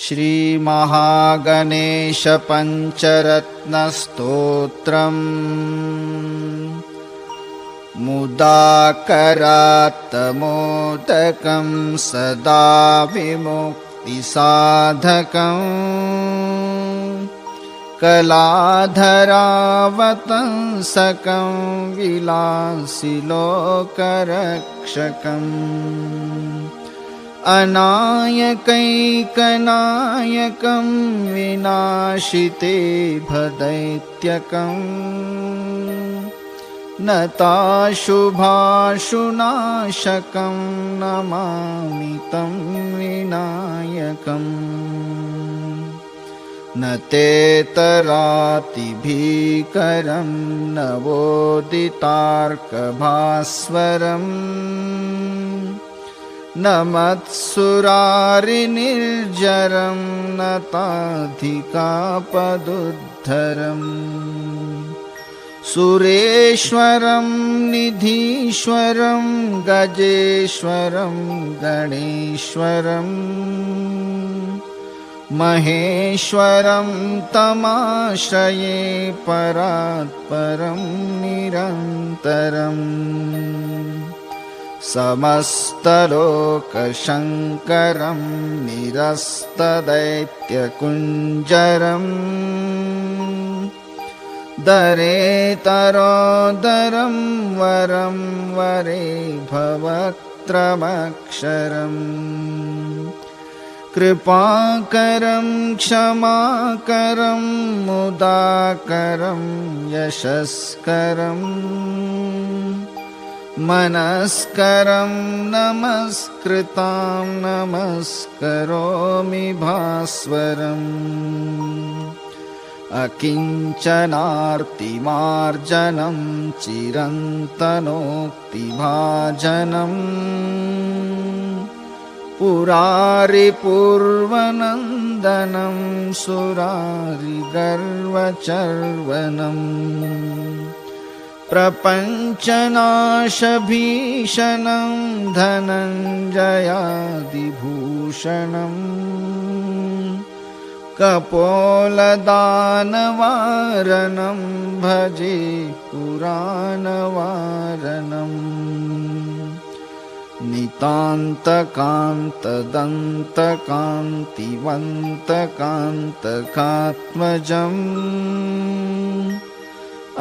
श्रीमहागणेशपञ्चरत्नस्तोत्रम् मुदाकरात्तमोदकं सदा विमुक्तिसाधकम् कलाधरावतंसकं विलासिलोकरक्षकम् अनायकैकनायकं विनाशिते भदैत्यकम् नताशुभाशुनाशकं नमामि तं विनायकम् न तेतरातिभीकरं नवोदितार्कभास्वरम् न मत्सुरारिनिर्जरं नताधिकापदुद्धरम् सुरेश्वरं निधीश्वरं गजेश्वरं गणेश्वरम् महेश्वरं तमाश्रये परात्परं निरन्तरम् समस्तलोकशङ्करं निरस्तदैत्यकुञ्जरम् दरेतरोदरं वरं वरे भवक्त्रमक्षरम् कृपाकरं क्षमाकरं मुदाकरं यशस्करम् मनस्करं नमस्कृतां नमस्करोमि भास्वरम् अकिञ्चनार्तिमार्जनं चिरन्तनोक्तिभाजनम् पुरारिपूर्वनन्दनं सुरारिगर्वचर्वनम् प्रपञ्चनाशभीषणं धनञ्जयादिभूषणम् कपोलदानवारणं भजे पुराणवारणम् नितान्तकान्तदन्तकान्तिवन्तकान्तकात्मजम्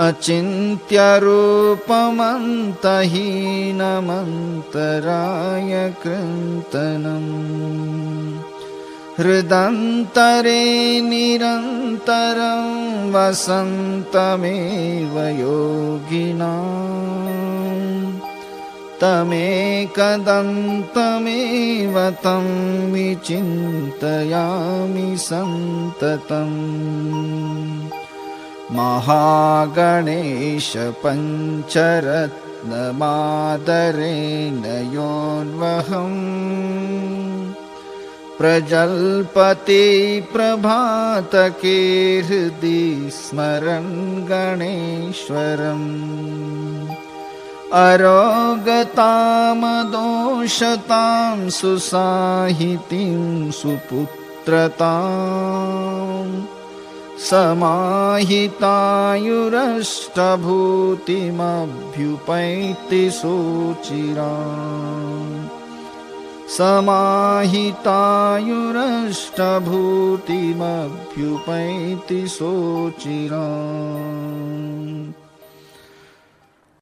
अचिन्त्यरूपमन्तहीनमन्तरायकृन्तनम् हृदन्तरे निरन्तरं वसन्तमेव योगिनाम् तमेकदन्तमेव तं विचिन्तयामि सन्ततम् महागणेश पञ्चरत्नमादरेण योऽन्वहम् प्रजल्पते प्रभातके हृदि स्मरन् गणेश्वरम् अरोगतामदोषतां सुसाहितीं सुपुत्रताम् समाहितायुरष्टभूतिमभ्युपैति सुचिराम् समाहितायुरष्टभूतिमभ्युपैति सुचिराम्